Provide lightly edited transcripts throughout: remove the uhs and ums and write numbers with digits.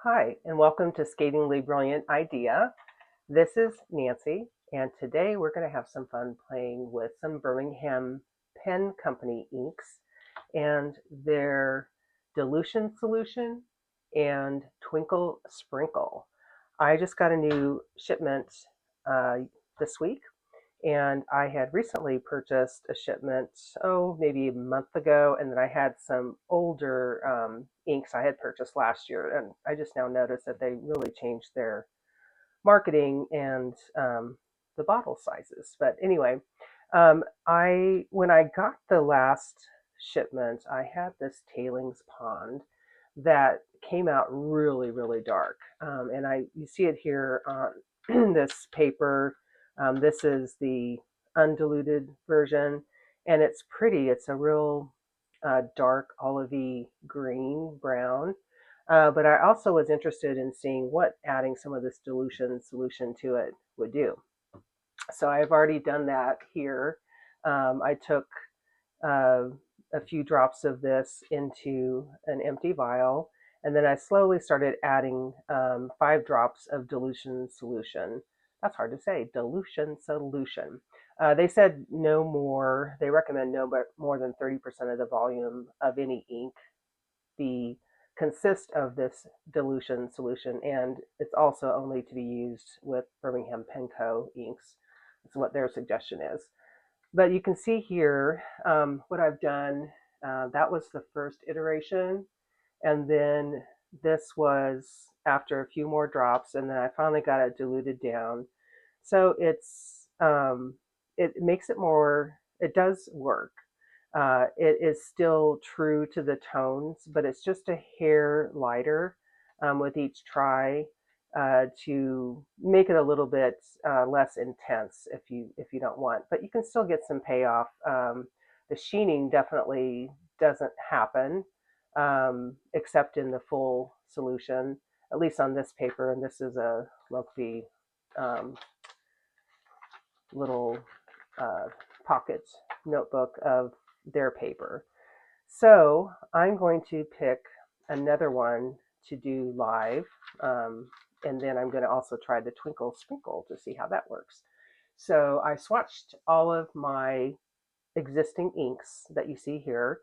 Hi, and welcome to Scathingly Brilliant Idea. This is Nancy, and today we're going to have some fun playing with some Birmingham Pen Company inks and their Dilution Solution and Twinkle Sprinkle. I just got a new shipment uh, this week, and I had recently purchased a shipment, maybe a month ago, and then I had some older inks I had purchased last year, and I just now noticed that they really changed their marketing and the bottle sizes. But anyway, I when I got the last shipment, I had this Tailings Pond that came out really, really dark, and you see it here on this paper. This is the undiluted version, and it's pretty. It's a real dark olivey green brown. But I also was interested in seeing what adding some of this dilution solution to it would do. So I've already done that here. I took uh, a few drops of this into an empty vial, and then I slowly started adding 5 drops of dilution solution. That's hard to say, dilution solution. They said no more, they recommend no more than 30% of the volume of any ink be consist of this dilution solution, and it's also only to be used with Birmingham Pen Co inks. That's what their suggestion is. But you can see here what I've done. That was the first iteration, and then this was after a few more drops, and then I finally got it diluted down. So it makes it more. It does work. It is still true to the tones, but it's just a hair lighter with each try to make it a little bit less intense if you don't want. But you can still get some payoff. The sheening definitely doesn't happen except in the full solution, at least on this paper. And this is a Loki um, little pocket notebook of their paper. So I'm going to pick another one to do live. And then I'm going to also try the Twinkle Sprinkle to see how that works. So I swatched all of my existing inks that you see here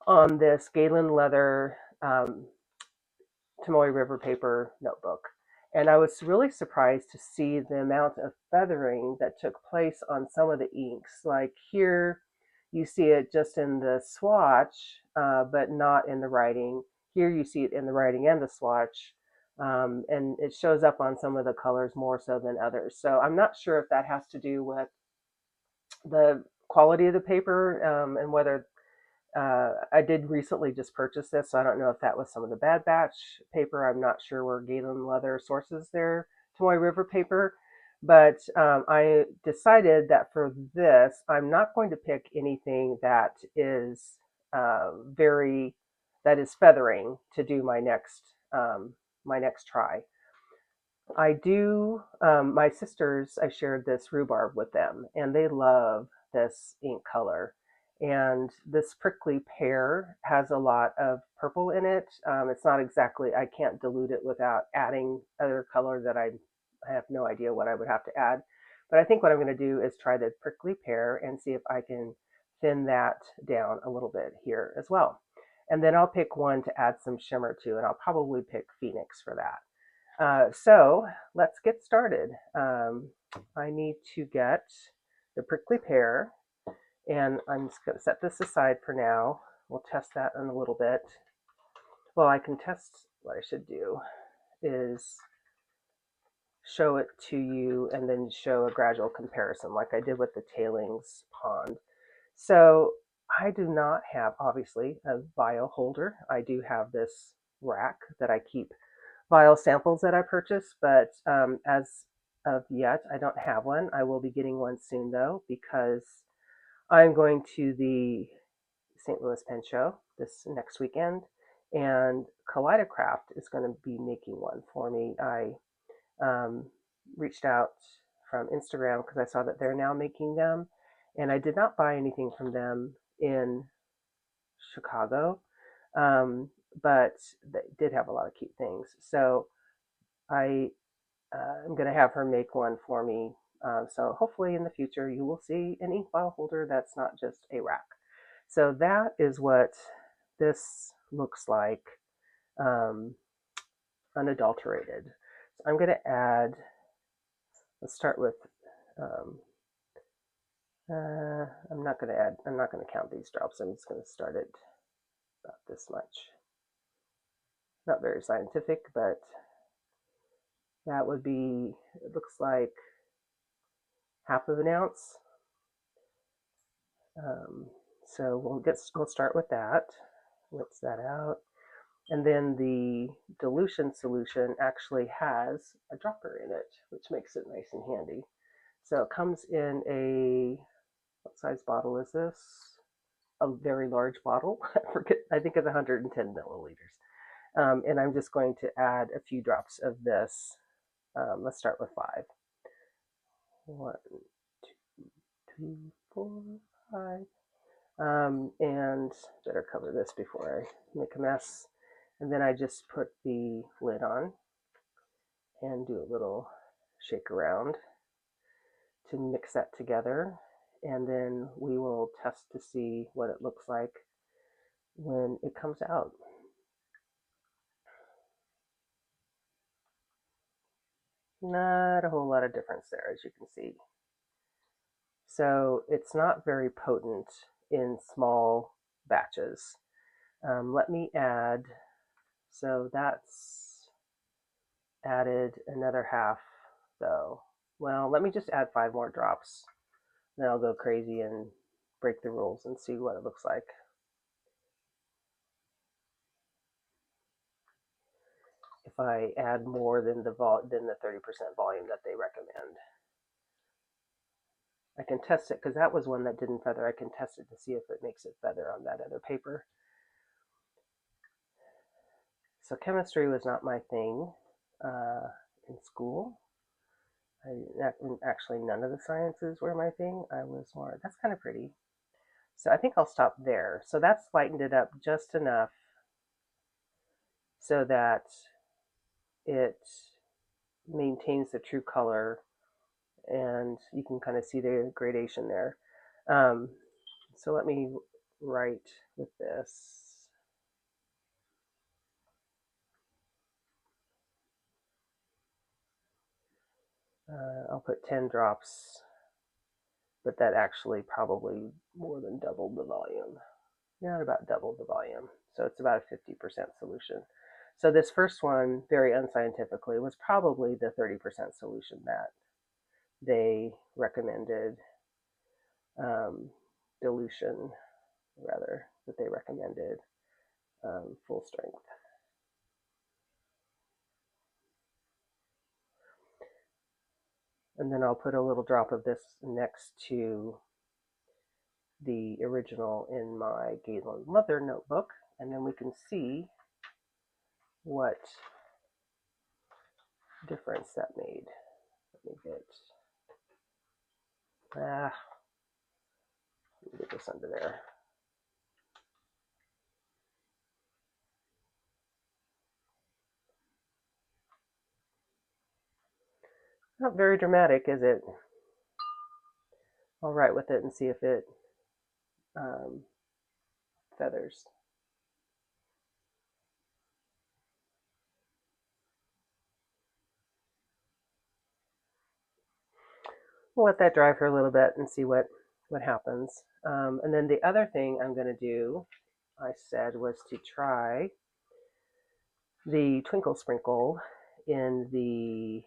on this Galen leather Tomoe River paper notebook. And I was really surprised to see the amount of feathering that took place on some of the inks. Like here, you see it just in the swatch, but not in the writing. Here you see it in the writing and the swatch. And it shows up on some of the colors more so than others. So I'm not sure if that has to do with the quality of the paper and whether I did recently just purchase this, so I don't know if that was some of the bad batch paper. I'm not sure where Galen Leather sources their Tomoe River paper, but I decided that for this, I'm not going to pick anything that is very that is feathering to do my next try. I do. My sisters, I shared this rhubarb with them, and they love this ink color. And this prickly pear has a lot of purple in it. It's not exactly, I can't dilute it without adding other color that I have no idea what I would have to add. But I think what I'm going to do is try the prickly pear and see if I can thin that down a little bit here as well. And then I'll pick one to add some shimmer to, and I'll probably pick Phoenix for that. So let's get started. I need to get the prickly pear, and I'm just going to set this aside for now. We'll test that in a little bit. Well, I can test. What I should do is show it to you and then show a gradual comparison like I did with the Tailings Pond. So I do not have, obviously, a vial holder. I do have this rack that I keep vial samples that I purchased, but as of yet, I don't have one. I will be getting one soon, though, because I'm going to the St. Louis Pen Show this next weekend, and Kaleidocraft is going to be making one for me. I reached out from Instagram because I saw that they're now making them, and I did not buy anything from them in Chicago. but they did have a lot of cute things. So I am going to have her make one for me. So hopefully in the future you will see an ink bottle holder that's not just a rack. So that is what this looks like, um, unadulterated. So I'm going to add, let's start with, um, I'm not going to count these drops. I'm just going to start it about this much. Not very scientific, but that would be, it looks like half of an ounce. So we'll start with that. Mix that out. And then the dilution solution actually has a dropper in it, which makes it nice and handy. So it comes in a, what size bottle is this? A very large bottle. I forget, I think it's 110 milliliters. And I'm just going to add a few drops of this. Let's start with 5. 1, 2, 3, 4, 5. And better cover this before I make a mess. And then I just put the lid on and do a little shake around to mix that together. And then we will test to see what it looks like when it comes out. Not a whole lot of difference there, as you can see. So it's not very potent in small batches. Let me add, so that's added another half though. Well, let me just add 5 more drops. Then I'll go crazy and break the rules and see what it looks like. If I add more than the 30% volume that they recommend. I can test it because that was one that didn't feather. I can test it to see if it makes it feather on that other paper. So chemistry was not my thing in school. Actually, none of the sciences were my thing. I was more, that's kind of pretty. So I think I'll stop there. So that's lightened it up just enough so that it maintains the true color, and you can kind of see the gradation there. So let me write with this. I'll put 10 drops, but that actually probably more than doubled the volume. Yeah, about doubled the volume. So it's about a 50% solution. So this first one, very unscientifically, was probably the 30% solution that they recommended, dilution, rather, that they recommended full strength. And then I'll put a little drop of this next to the original in my Galen Mother notebook, and then we can see what difference that made. Let me get this under there. Not very dramatic, is it? I'll write with it and see if it feathers. We'll let that dry for a little bit and see what happens. And then the other thing I'm going to do, I said, was to try the Twinkle Sprinkle in the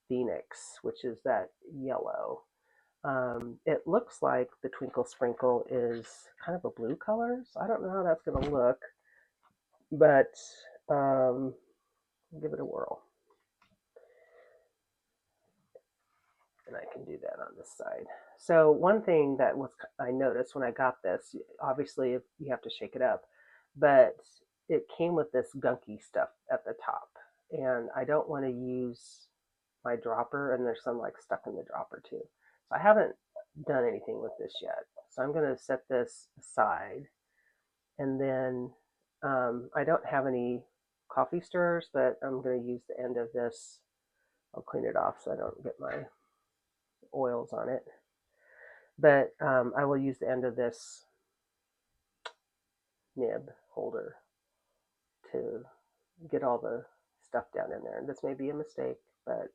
Phoenix, which is that yellow. It looks like the Twinkle Sprinkle is kind of a blue color, so I don't know how that's going to look, but give it a whirl. And I can do that on this side. So one thing that I noticed when I got this, obviously you have to shake it up, but it came with this gunky stuff at the top, and I don't want to use my dropper, and there's some like stuck in the dropper too. So I haven't done anything with this yet. So I'm going to set this aside, and then I don't have any coffee stirrers, but I'm going to use the end of this. I'll clean it off so I don't get my oils on it. But I will use the end of this nib holder to get all the stuff down in there. And this may be a mistake, but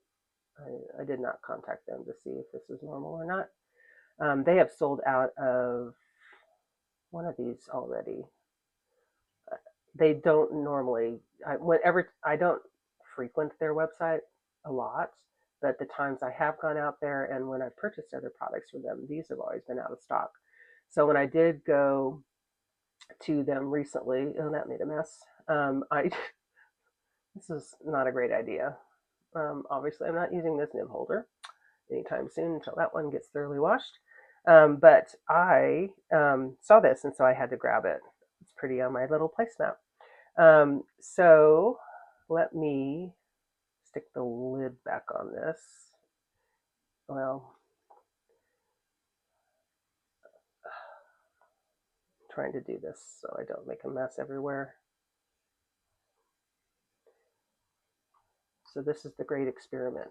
I did not contact them to see if this is normal or not. They have sold out of one of these already. They don't normally, I don't frequent their website a lot, but the times I have gone out there and when I've purchased other products from them, these have always been out of stock. So when I did go to them recently, oh, that made a mess. This is not a great idea. Obviously, I'm not using this nib holder anytime soon until that one gets thoroughly washed. But I saw this, and so I had to grab it. It's pretty on my little placemat. So let me stick the lid back on this. Well, I'm trying to do this so I don't make a mess everywhere. So this is the great experiment.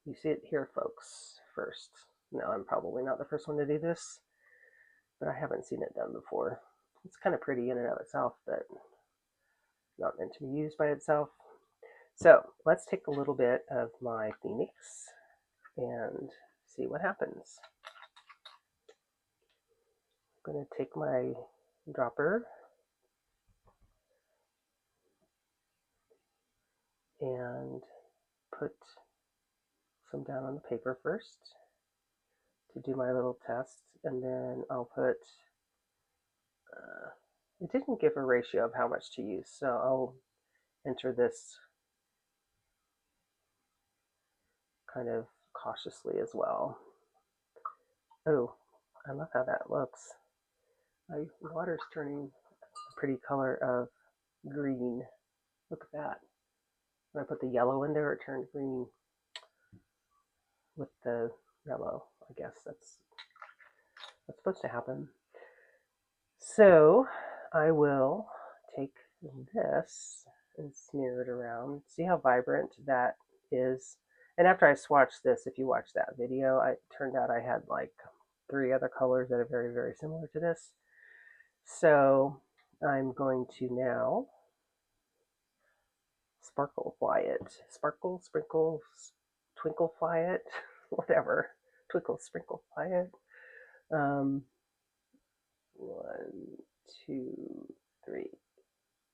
You see it here, folks, first. Now, I'm probably not the first one to do this, but I haven't seen it done before. It's kind of pretty in and of itself, but not meant to be used by itself. So let's take a little bit of my Phoenix and see what happens. I'm going to take my dropper and put some down on the paper first to do my little test, and then I'll put, it didn't give a ratio of how much to use, so I'll enter this kind of cautiously as well. Oh, I love how that looks. My water's turning a pretty color of green. Look at that. When I put the yellow in there, it turned green with the yellow. I guess that's what's supposed to happen. So I will take this and smear it around. See how vibrant that is? And after I swatched this, if you watch that video, it turned out I had like 3 other colors that are very, very similar to this. So I'm going to now sparkle fly it. Sparkle, sprinkle, twinkle fly it, whatever. Twinkle, sprinkle, fly it. 1, 2, 3.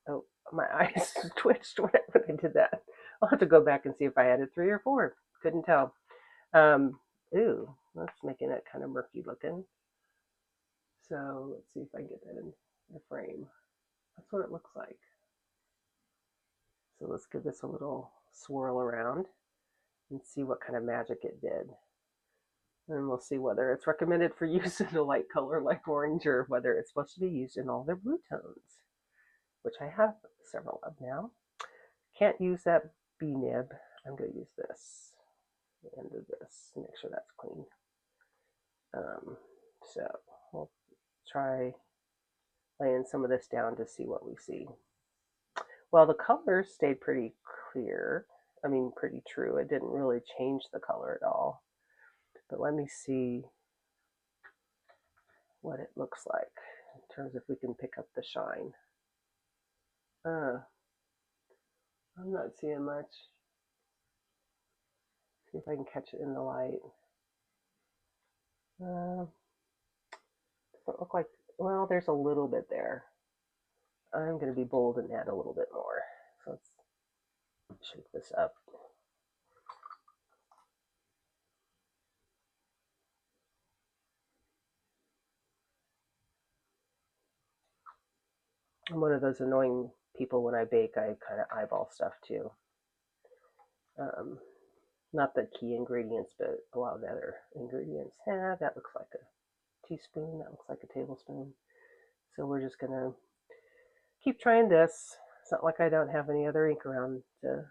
Oh, my eyes twitched when I did that. I'll have to go back and see if I added 3 or 4. Couldn't tell. Ooh, that's making it kind of murky looking. So let's see if I can get that in the frame. That's what it looks like. So let's give this a little swirl around and see what kind of magic it did. And we'll see whether it's recommended for use in a light color like orange or whether it's supposed to be used in all their blue tones, which I have several of now. Can't use that B nib. I'm going to use this, the end of this, to make sure that's clean. So we'll try laying some of this down to see what we see. Well, the color stayed pretty clear. I mean, pretty true. It didn't really change the color at all. But let me see what it looks like in terms of if we can pick up the shine. I'm not seeing much. See if I can catch it in the light. Doesn't look like, well, there's a little bit there. I'm going to be bold and add a little bit more. So let's shake this up. I'm one of those annoying people when I bake. I kind of eyeball stuff too. Not the key ingredients, but a lot of the other ingredients. That looks like a teaspoon. That looks like a tablespoon. So we're just going to keep trying this. It's not like I don't have any other ink around to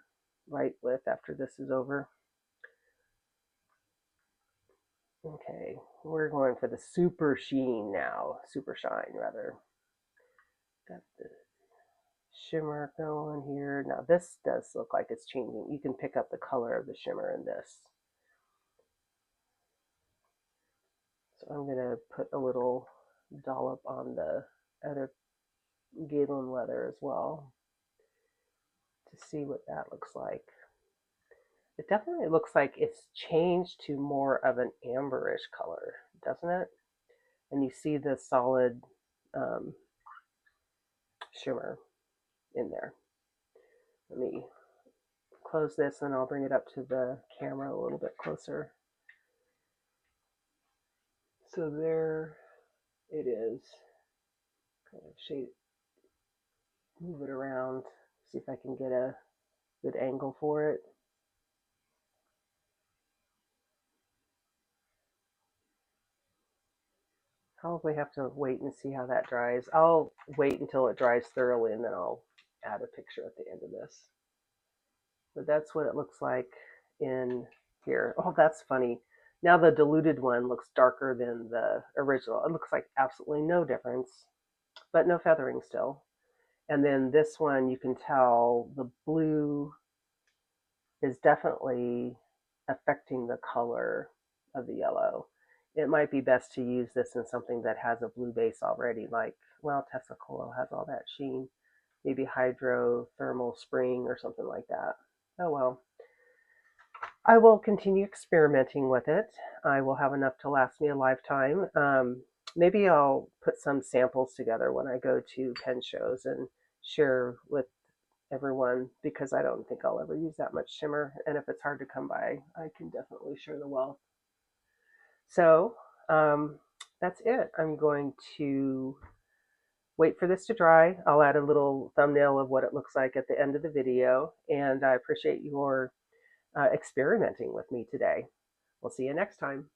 write with after this is over. Okay, we're going for the super sheen now. Super shine, rather. Got the shimmer going here. Now this does look like it's changing. You can pick up the color of the shimmer in this. So I'm going to put a little dollop on the other Galen leather as well to see what that looks like. It definitely looks like it's changed to more of an amberish color, doesn't it? And you see the solid shimmer in there. Let me close this and I'll bring it up to the camera a little bit closer. So there it is. Kind of shade, move it around, see if I can get a good angle for it. Probably have to wait and see how that dries. I'll wait until it dries thoroughly and then I'll add a picture at the end of this. But that's what it looks like in here. Oh, that's funny. Now the diluted one looks darker than the original. It looks like absolutely no difference, but no feathering still. And then this one, you can tell the blue is definitely affecting the color of the yellow. It might be best to use this in something that has a blue base already, like, well, Tessicola has all that sheen. Maybe hydrothermal spring or something like that. Oh well. I will continue experimenting with it. I will have enough to last me a lifetime. Maybe I'll put some samples together when I go to pen shows and share with everyone, because I don't think I'll ever use that much shimmer. And if it's hard to come by, I can definitely share the wealth. So that's it. I'm going to wait for this to dry. I'll add a little thumbnail of what it looks like at the end of the video. And I appreciate your experimenting with me today. We'll see you next time.